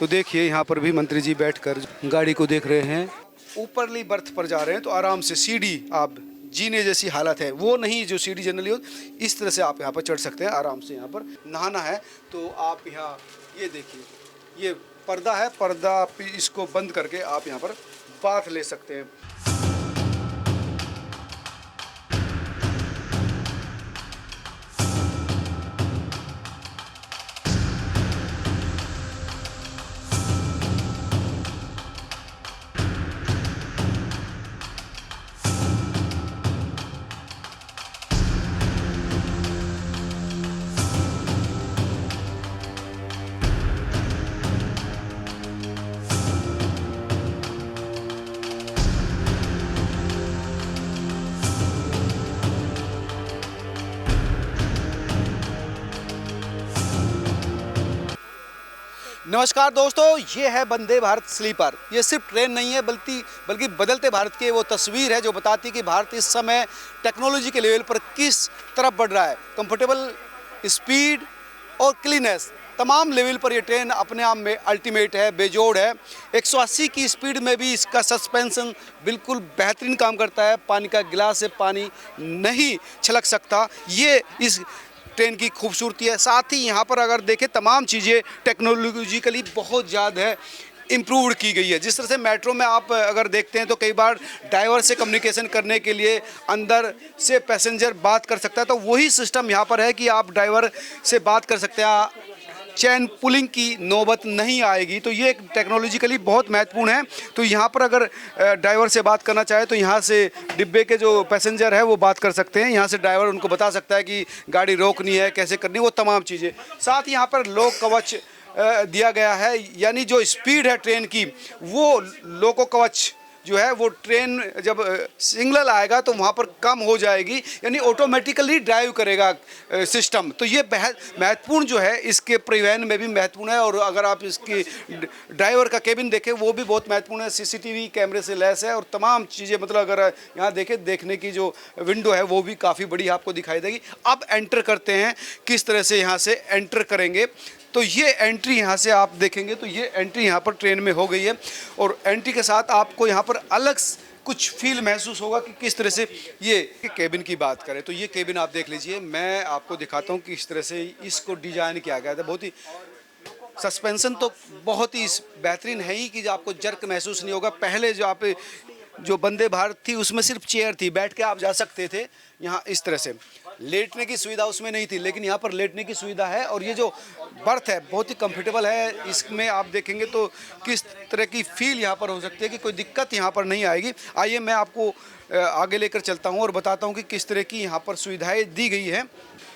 तो देखिए यहाँ पर भी मंत्री जी बैठकर गाड़ी को देख रहे हैं। ऊपरली बर्थ पर जा रहे हैं तो आराम से सीढ़ी आप जीने जैसी हालत है, वो नहीं जो सीढ़ी जनरली हो, इस तरह से आप यहाँ पर चढ़ सकते हैं आराम से। यहाँ पर नहाना है तो आप यहाँ ये देखिए, ये पर्दा है, पर्दा आप इसको बंद करके आप यहाँ पर बाथ ले सकते हैं। नमस्कार दोस्तों, ये है वंदे भारत स्लीपर। ये सिर्फ ट्रेन नहीं है बल्कि बदलते भारत की वो तस्वीर है जो बताती है कि भारत इस समय टेक्नोलॉजी के लेवल पर किस तरफ बढ़ रहा है। कंफर्टेबल, स्पीड और क्लीनेस, तमाम लेवल पर ये ट्रेन अपने आप में अल्टीमेट है, बेजोड़ है। 180 की स्पीड में भी इसका सस्पेंशन बिल्कुल बेहतरीन काम करता है। पानी का गिलास से पानी नहीं छलक सकता, ये इस ट्रेन की खूबसूरती है। साथ ही यहाँ पर अगर देखें तमाम चीज़ें टेक्नोलॉजिकली बहुत ज़्यादा इम्प्रूव की गई है। जिस तरह से मेट्रो में आप अगर देखते हैं तो कई बार ड्राइवर से कम्युनिकेशन करने के लिए अंदर से पैसेंजर बात कर सकता है, तो वही सिस्टम यहाँ पर है कि आप ड्राइवर से बात कर सकते हैं, चैन पुलिंग की नौबत नहीं आएगी। तो ये टेक्नोलॉजिकली बहुत महत्वपूर्ण है। तो यहाँ पर अगर ड्राइवर से बात करना चाहे तो यहाँ से डिब्बे के जो पैसेंजर है वो बात कर सकते हैं, यहाँ से ड्राइवर उनको बता सकता है कि गाड़ी रोकनी है, कैसे करनी है, वो तमाम चीज़ें। साथ ही यहाँ पर लोक कवच दिया गया है, यानी जो स्पीड है ट्रेन की वो लोको कवच जो है वो ट्रेन जब सिग्नल आएगा तो वहाँ पर कम हो जाएगी, यानी ऑटोमेटिकली ड्राइव करेगा सिस्टम। तो ये बेहद महत्वपूर्ण जो है, इसके परिवहन में भी महत्वपूर्ण है। और अगर आप इसकी ड्राइवर का केबिन देखें वो भी बहुत महत्वपूर्ण है, सीसीटीवी कैमरे से लैस है और तमाम चीज़ें, मतलब अगर यहाँ देखें, देखने की जो विंडो है वो भी काफ़ी बड़ी आपको दिखाई देगी। अब एंटर करते हैं, किस तरह से यहाँ से एंटर करेंगे। तो ये एंट्री यहाँ से आप देखेंगे तो ये एंट्री यहाँ पर ट्रेन में हो गई है और एंट्री के साथ आपको यहाँ पर अलग कुछ फील महसूस होगा कि किस तरह से ये केबिन की बात करें तो ये केबिन आप देख लीजिए। मैं आपको दिखाता हूँ कि इस तरह से इसको डिजाइन किया गया था। बहुत ही सस्पेंशन तो बहुत ही बेहतरीन है ही कि आपको जर्क महसूस नहीं होगा। पहले जो वंदे भारत थी उसमें सिर्फ चेयर थी, बैठ के आप जा सकते थे। यहाँ इस तरह से लेटने की सुविधा उसमें नहीं थी, लेकिन यहाँ पर लेटने की सुविधा है। और ये जो बर्थ है बहुत ही कंफर्टेबल है। इसमें आप देखेंगे तो किस तरह की फील यहाँ पर हो सकती है कि कोई दिक्कत यहाँ पर नहीं आएगी। आइए मैं आपको आगे लेकर चलता हूँ और बताता हूँ कि किस तरह की यहाँ पर सुविधाएँ दी गई है।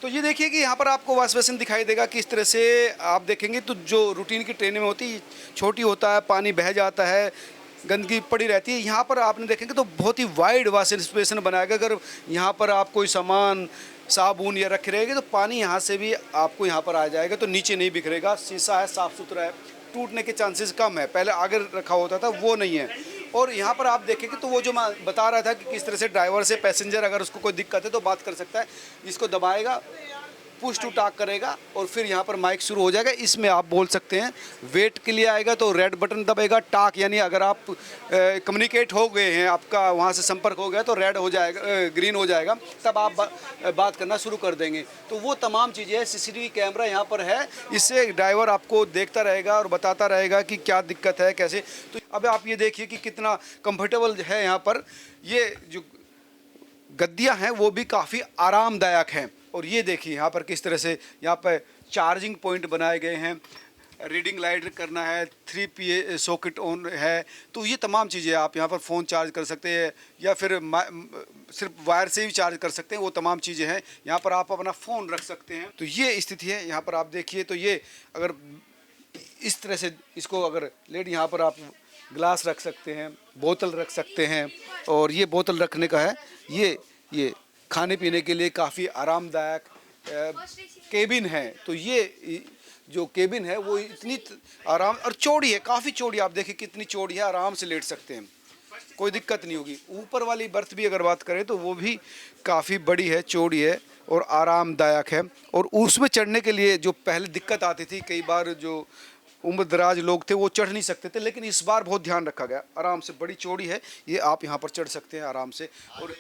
तो ये देखिए कि यहाँ पर आपको वॉश बेसिन दिखाई देगा। किस तरह से आप देखेंगे तो जो रूटीन की ट्रेन में होती है, छोटी होता है, पानी बह जाता है, गंदगी पड़ी रहती है। यहाँ पर आपने देखेंगे तो बहुत ही वाइड वॉश बेसिन बनाया गया। अगर यहाँ पर आप कोई सामान, साबुन या रखे रहेंगे तो पानी यहाँ से भी आपको यहाँ पर आ जाएगा, तो नीचे नहीं बिखरेगा। शीशा है, साफ़ सुथरा है, टूटने के चांसेस कम है। पहले आगे रखा होता था, वो नहीं है। और यहाँ पर आप देखेंगे तो वो जो मैं बता रहा था कि किस तरह से ड्राइवर से पैसेंजर अगर उसको कोई दिक्कत है तो बात कर सकता है। इसको दबाएगा, पुश टू टॉक करेगा और फिर यहाँ पर माइक शुरू हो जाएगा। इसमें आप बोल सकते हैं। वेट के लिए आएगा तो रेड बटन दबेगा, टॉक यानी अगर आप कम्युनिकेट हो गए हैं, आपका वहाँ से संपर्क हो गया तो रेड हो जाएगा, ग्रीन हो जाएगा, तब आप बात करना शुरू कर देंगे। तो वो तमाम चीज़ें, सीसीटीवी कैमरा यहाँ पर है, इससे ड्राइवर आपको देखता रहेगा और बताता रहेगा कि क्या दिक्कत है, कैसे। तो अब आप ये देखिए कि कितना कंफर्टेबल है। यहाँ पर ये जो गद्दियाँ हैं वो भी काफ़ी आरामदायक हैं। और ये देखिए यहाँ पर किस तरह से यहाँ पर चार्जिंग पॉइंट बनाए गए हैं। रीडिंग लाइट करना है, 3 PA सॉकेट ऑन है, तो ये तमाम चीज़ें आप यहाँ पर फ़ोन चार्ज कर सकते हैं या फिर सिर्फ वायर से भी चार्ज कर सकते हैं। वो तमाम चीज़ें हैं। यहाँ पर आप अपना फ़ोन रख सकते हैं। तो ये स्थिति है। यहाँ पर आप देखिए तो ये अगर इस तरह से इसको अगर यहाँ पर आप गिलास रख सकते हैं, बोतल रख सकते हैं। और ये बोतल रखने का है, ये खाने पीने के लिए काफ़ी आरामदायक केबिन है। तो ये जो केबिन है वो इतनी आराम और चौड़ी है, काफ़ी चौड़ी। आप देखिए कितनी चौड़ी है, आराम से लेट सकते हैं, कोई दिक्कत नहीं होगी। ऊपर वाली बर्थ भी अगर बात करें तो वो भी काफ़ी बड़ी है, चौड़ी है और आरामदायक है। और उसमें चढ़ने के लिए जो पहले दिक्कत आती थी, कई बार जो उम्र दराज लोग थे वो चढ़ नहीं सकते थे, लेकिन इस बार बहुत ध्यान रखा गया। आराम से, बड़ी चौड़ी है ये, आप यहाँ पर चढ़ सकते हैं आराम से। और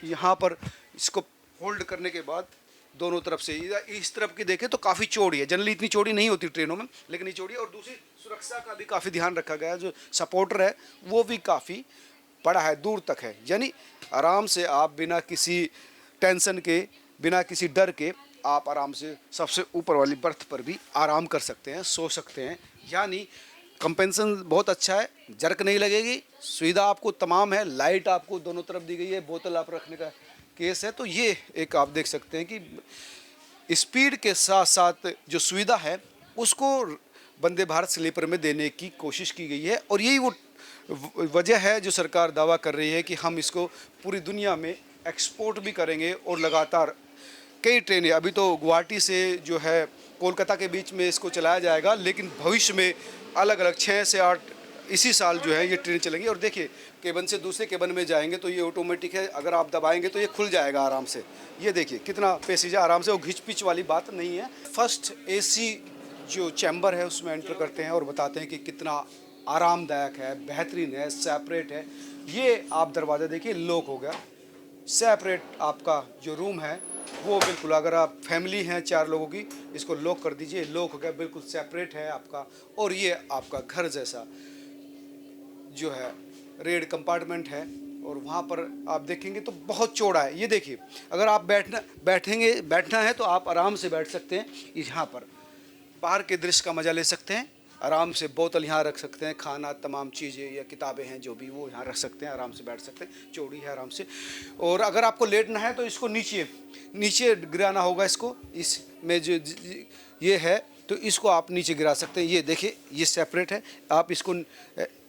यहाँ पर इसको होल्ड करने के बाद दोनों तरफ से, इस तरफ की देखें तो काफ़ी चौड़ी है, जनरली इतनी चौड़ी नहीं होती ट्रेनों में, लेकिन ये चौड़ी है। और दूसरी सुरक्षा का भी काफ़ी ध्यान रखा गया है, जो सपोर्टर है वो भी काफ़ी बड़ा है, दूर तक है, यानी आराम से आप बिना किसी टेंशन के, बिना किसी डर के आप आराम से सबसे ऊपर वाली बर्थ पर भी आराम कर सकते हैं, सो सकते हैं। यानी कंपेंसेशन बहुत अच्छा है, जर्क नहीं लगेगी, सुविधा आपको तमाम है, लाइट आपको दोनों तरफ दी गई है, बोतल आप रखने का केस है। तो ये एक आप देख सकते हैं कि स्पीड के साथ साथ जो सुविधा है उसको वंदे भारत स्लीपर में देने की कोशिश की गई है। और यही वो वजह है जो सरकार दावा कर रही है कि हम इसको पूरी दुनिया में एक्सपोर्ट भी करेंगे। और लगातार कई ट्रेनें, अभी तो गुवाहाटी से जो है कोलकाता के बीच में इसको चलाया जाएगा, लेकिन भविष्य में अलग अलग 6 से 8 इसी साल जो है ये ट्रेन चलेंगी। और देखिए, केबन से दूसरे केबन में जाएंगे तो ये ऑटोमेटिक है, अगर आप दबाएंगे तो ये खुल जाएगा आराम से। ये देखिए कितना पैसेंजर आराम से, वो घिच पिच वाली बात नहीं है। फर्स्ट एसी जो चैम्बर है उसमें एंटर करते हैं और बताते हैं कि कितना आरामदायक है, बेहतरीन है, सेपरेट है। ये आप दरवाज़ा देखिए, लॉक हो गया, सेपरेट आपका जो रूम है वो बिल्कुल, अगर आप फैमिली हैं 4 लोगों की, इसको लॉक कर दीजिए, लॉक हो गया, बिल्कुल सेपरेट है आपका। और ये आपका घर जैसा जो है रेड कंपार्टमेंट है। और वहाँ पर आप देखेंगे तो बहुत चौड़ा है। ये देखिए, अगर आप बैठना है तो आप आराम से बैठ सकते हैं यहाँ पर, बाहर के दृश्य का मज़ा ले सकते हैं आराम से। बोतल यहाँ रख सकते हैं, खाना, तमाम चीज़ें या किताबें हैं जो भी, वो यहाँ रख सकते हैं, आराम से बैठ सकते हैं, चौड़ी है आराम से। और अगर आपको लेटना है तो इसको नीचे गिराना होगा, इसको इसमें जो ये है तो इसको आप नीचे गिरा सकते हैं। ये देखिए, ये सेपरेट है, आप इसको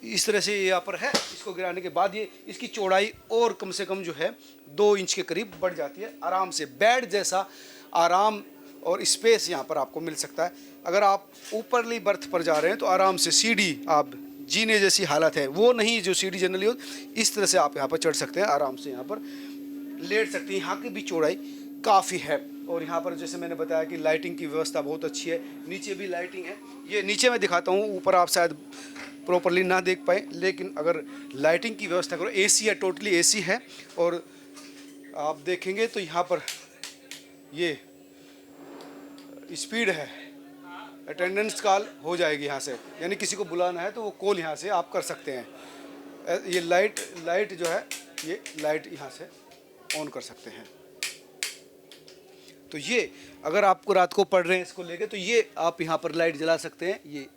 इस तरह से यहाँ पर है, इसको गिराने के बाद ये इसकी चौड़ाई और कम से कम जो है 2 इंच के करीब बढ़ जाती है। आराम से बेड जैसा आराम और स्पेस यहाँ पर आपको मिल सकता है। अगर आप ऊपरली बर्थ पर जा रहे हैं तो आराम से सीढ़ी, आप जीने जैसी हालत है वो नहीं, जो सीढ़ी जनरली हो, इस तरह से आप यहाँ पर चढ़ सकते हैं, आराम से यहाँ पर लेट सकते हैं। यहाँ की भी चौड़ाई काफ़ी है। और यहाँ पर जैसे मैंने बताया कि लाइटिंग की व्यवस्था बहुत अच्छी है, नीचे भी लाइटिंग है। ये नीचे मैं दिखाता हूँ, ऊपर आप शायद प्रॉपरली ना देख पाए, लेकिन अगर लाइटिंग की व्यवस्था करो, एसी है, टोटली एसी है। और आप देखेंगे तो यहाँ पर ये स्पीड है, अटेंडेंस कॉल हो जाएगी यहाँ से, यानी किसी को बुलाना है तो वो कॉल यहाँ से आप कर सकते हैं। ये लाइट जो है, ये लाइट यहाँ से ऑन कर सकते हैं। तो ये अगर आपको रात को पढ़ रहे हैं इसको लेके, तो ये आप यहाँ पर लाइट जला सकते हैं। ये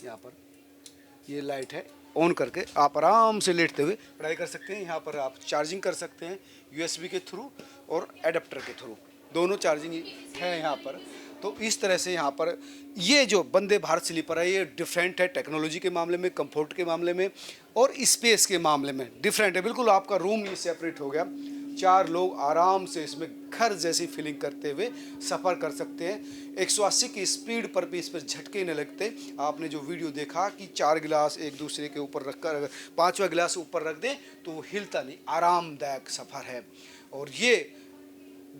यहाँ पर ये लाइट है, ऑन करके आप आराम से लेटते हुए पढ़ाई कर सकते हैं। यहाँ पर आप चार्जिंग कर सकते हैं USB के थ्रू और एडाप्टर के थ्रू, दोनों चार्जिंग है यहाँ पर। तो इस तरह से यहाँ पर ये जो वंदे भारत स्लीपर है ये डिफरेंट है, टेक्नोलॉजी के मामले में, कंफर्ट के मामले में और स्पेस के मामले में डिफरेंट है। बिल्कुल आपका रूम ये सेपरेट हो गया, 4 लोग आराम से इसमें घर जैसी फीलिंग करते हुए सफ़र कर सकते हैं। 180 की स्पीड पर भी इस पर झटके नहीं लगते। आपने जो वीडियो देखा कि 4 गिलास एक दूसरे के ऊपर रखकर अगर 5वां गिलास ऊपर रख दें तो वो हिलता नहीं, आरामदायक सफ़र है। और ये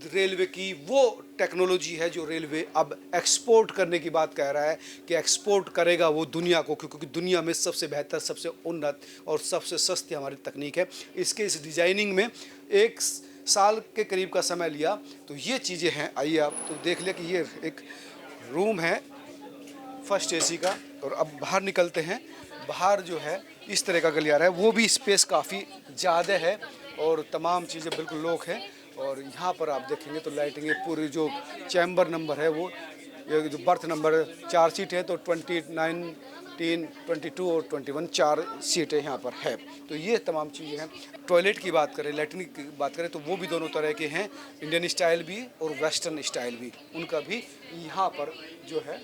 रेलवे की वो टेक्नोलॉजी है जो रेलवे अब एक्सपोर्ट करने की बात कह रहा है कि एक्सपोर्ट करेगा वो दुनिया को, क्योंकि दुनिया में सबसे बेहतर, सबसे उन्नत और सबसे सस्ती हमारी तकनीक है। इसके इस डिज़ाइनिंग में 1 साल के करीब का समय लिया। तो ये चीज़ें हैं, आइए आप तो देख लें कि ये एक रूम है फर्स्ट AC का। और अब बाहर निकलते हैं, बाहर जो है इस तरह का गलियारा है, वो भी स्पेस काफ़ी ज़्यादा है और तमाम चीज़ें बिल्कुल लॉक है। और यहाँ पर आप देखेंगे तो लाइटिंग, पूरी जो चैम्बर नंबर है वो, ये जो बर्थ नंबर 4 सीट है तो 29, 19, 22 और 21 4 सीटें यहाँ पर है। तो ये तमाम चीज़ें हैं। टॉयलेट की बात करें, लैट्रिन की बात करें तो वो भी दोनों तरह के हैं, इंडियन स्टाइल भी और वेस्टर्न स्टाइल भी, उनका भी यहाँ पर जो है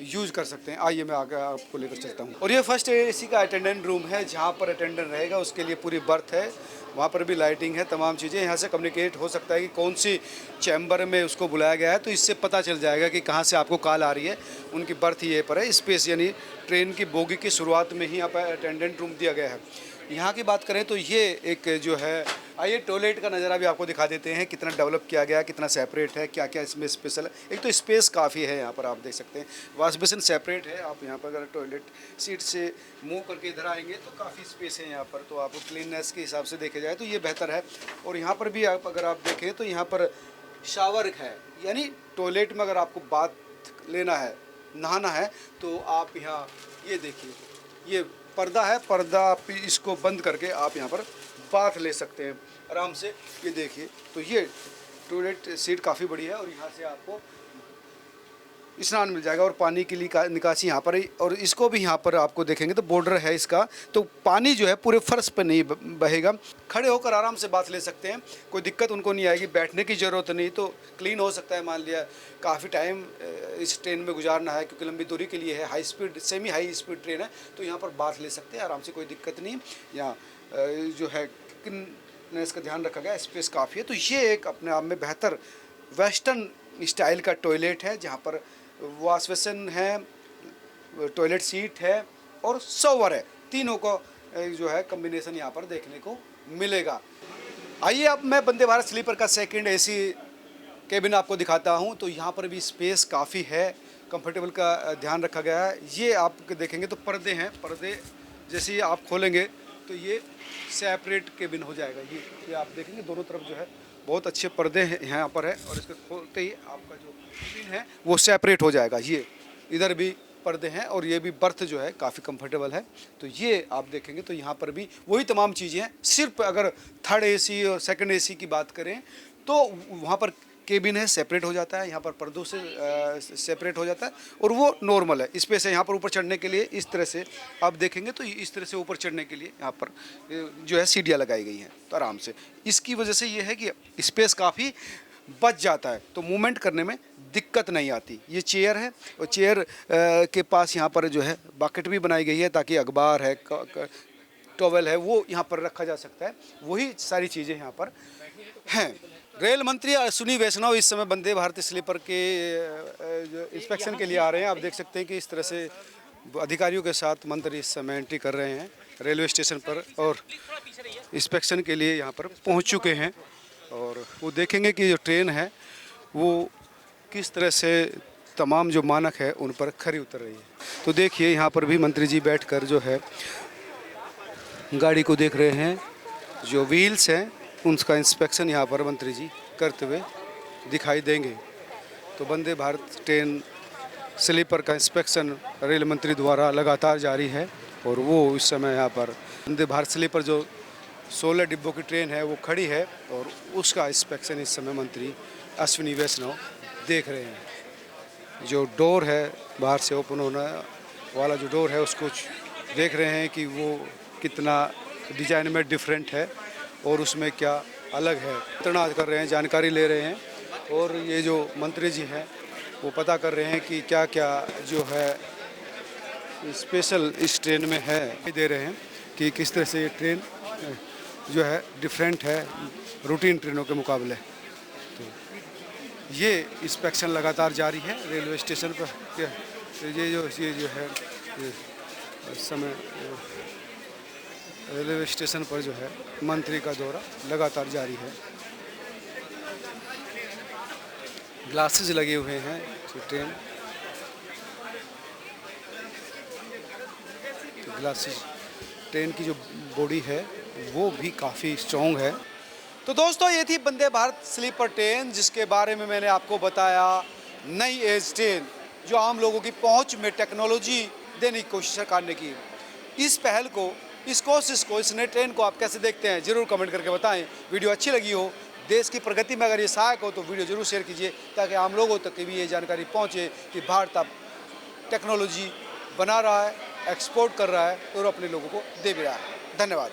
यूज़ कर सकते हैं। आइए मैं आगे आपको लेकर चलता हूँ। और ये फर्स्ट AC का अटेंडेंट रूम है, जहाँ पर अटेंडेंट रहेगा उसके लिए पूरी बर्थ है, वहाँ पर भी लाइटिंग है, तमाम चीज़ें। यहाँ से कम्युनिकेट हो सकता है कि कौन सी चैम्बर में उसको बुलाया गया है, तो इससे पता चल जाएगा कि कहाँ से आपको कॉल आ रही है। उनकी बर्थ ये पर है, स्पेस यानी ट्रेन की बोगी की शुरुआत में ही यहाँ पर अटेंडेंट रूम दिया गया है। यहाँ की बात करें तो ये एक जो है, आइए टॉयलेट का नज़ारा भी आपको दिखा देते हैं, कितना डेवलप किया गया है, कितना सेपरेट है, क्या क्या इसमें स्पेशल है। एक तो स्पेस काफ़ी है यहाँ पर, आप देख सकते हैं वॉश बेसिन सेपरेट है। आप यहाँ पर अगर टॉयलेट सीट से मूव करके इधर आएंगे तो काफ़ी स्पेस है यहाँ पर, तो आपको क्लीननेस के हिसाब से देखे जाए तो ये बेहतर है। और यहाँ पर भी आप अगर आप देखें तो यहाँ पर शावर है, यानी टॉयलेट में अगर आपको बाथ लेना है, नहाना है, तो आप यहाँ ये देखिए, ये पर्दा है, पर्दा आप इसको बंद करके आप यहाँ पर बाथ ले सकते हैं आराम से। ये देखिए, तो ये टॉयलेट सीट काफ़ी बड़ी है और यहाँ से आपको स्नान मिल जाएगा और पानी की निकासी यहाँ पर ही। और इसको भी यहाँ पर आपको देखेंगे तो बॉर्डर है इसका, तो पानी जो है पूरे फर्श पर नहीं बहेगा, खड़े होकर आराम से बात ले सकते हैं, कोई दिक्कत उनको नहीं आएगी, बैठने की ज़रूरत नहीं। तो क्लीन हो सकता है, मान लिया काफ़ी टाइम इस ट्रेन में गुजारना है क्योंकि लंबी दूरी के लिए है, high speed semi high speed train है, तो यहाँ पर बात ले सकते हैं आराम से, कोई दिक्कत नहीं। यहाँ जो है क्लीननेस का ध्यान रखा गया, स्पेस काफ़ी है। तो ये एक अपने आप में बेहतर वेस्टर्न स्टाइल का टॉयलेट है, जहाँ पर वॉश बेसिन है, टॉयलेट सीट है और शॉवर है, तीनों को जो है कॉम्बिनेशन यहाँ पर देखने को मिलेगा। आइए अब मैं वंदे भारत स्लीपर का सेकंड एसी केबिन आपको दिखाता हूँ। तो यहाँ पर भी स्पेस काफ़ी है, कंफर्टेबल का ध्यान रखा गया है। ये आप देखेंगे तो पर्दे हैं, पर्दे जैसे ही आप खोलेंगे तो ये सेपरेट केबिन हो जाएगा। ये आप देखेंगे दोनों तरफ जो है बहुत अच्छे पर्दे हैं यहाँ पर है, और इसको खोलते ही आपका जो केबिन है वो सेपरेट हो जाएगा। ये इधर भी पर्दे हैं और ये भी बर्थ जो है काफ़ी कंफर्टेबल है। तो ये आप देखेंगे तो यहाँ पर भी वही तमाम चीज़ें हैं, सिर्फ अगर थर्ड एसी और सेकंड एसी की बात करें तो वहाँ पर केबिन है सेपरेट हो जाता है, यहाँ पर पर्दों से सेपरेट हो जाता है और वो नॉर्मल है। स्पेस है यहाँ पर ऊपर चढ़ने के लिए, इस तरह से आप देखेंगे तो इस तरह से ऊपर चढ़ने के लिए यहाँ पर जो है सीढ़ियाँ लगाई गई हैं, तो आराम से। इसकी वजह से ये है कि स्पेस काफ़ी बच जाता है, तो मूवमेंट करने में दिक्कत नहीं आती। ये चेयर है और चेयर के पास यहाँ पर जो है बकेट भी बनाई गई है ताकि अखबार है, टॉवल है, वो यहाँ पर रखा जा सकता है। वही सारी चीज़ें यहाँ पर हैं। रेल मंत्री अश्विनी वैष्णव इस समय वंदे भारत स्लीपर के इंस्पेक्शन के लिए आ रहे हैं। आप देख सकते हैं कि इस तरह से अधिकारियों के साथ मंत्री इस समय एंट्री कर रहे हैं रेलवे स्टेशन पर और इंस्पेक्शन के लिए यहाँ पर पहुँच चुके हैं। और वो देखेंगे कि जो ट्रेन है वो किस तरह से तमाम जो मानक है उन पर खरी उतर रही है। तो देखिए यहाँ पर भी मंत्री जी बैठकर जो है गाड़ी को देख रहे हैं, जो व्हील्स हैं उनका इंस्पेक्शन यहाँ पर मंत्री जी करते हुए दिखाई देंगे। तो वंदे भारत ट्रेन स्लीपर का इंस्पेक्शन रेल मंत्री द्वारा लगातार जारी है और वो इस समय यहाँ पर वंदे भारत स्लीपर जो 16 डिब्बों की ट्रेन है वो खड़ी है और उसका इंस्पेक्शन इस समय मंत्री अश्विनी वैष्णव देख रहे हैं। जो डोर है बाहर से ओपन होने वाला जो डोर है उसको देख रहे हैं कि वो कितना डिजाइन में डिफरेंट है और उसमें क्या अलग है, इतना कर रहे हैं, जानकारी ले रहे हैं। और ये जो मंत्री जी हैं वो पता कर रहे हैं कि क्या क्या जो है स्पेशल इस ट्रेन में है, दे रहे हैं कि किस तरह से ये ट्रेन जो है डिफरेंट है रूटीन ट्रेनों के मुकाबले। तो ये इंस्पेक्शन लगातार जारी है रेलवे स्टेशन पर। ये जो है इस समय रेलवे स्टेशन पर जो है मंत्री का दौरा लगातार जारी है। ग्लासेस लगे हुए हैं, ट्रेन ग्लासेस, ट्रेन की जो बॉडी है वो भी काफ़ी स्ट्रॉन्ग है। तो दोस्तों ये थी वंदे भारत स्लीपर ट्रेन जिसके बारे में मैंने आपको बताया, नई एज ट्रेन जो आम लोगों की पहुंच में टेक्नोलॉजी देने की कोशिश सरकार ने की। इस पहल को, इस कोशिश को, इस नई ट्रेन को आप कैसे देखते हैं ज़रूर कमेंट करके बताएं। वीडियो अच्छी लगी हो, देश की प्रगति में अगर ये सहायक हो तो वीडियो ज़रूर शेयर कीजिए ताकि आम लोगों तक भी ये जानकारी पहुँचे कि भारत अब टेक्नोलॉजी बना रहा है, एक्सपोर्ट कर रहा है और अपने लोगों को दे भी रहा है। धन्यवाद।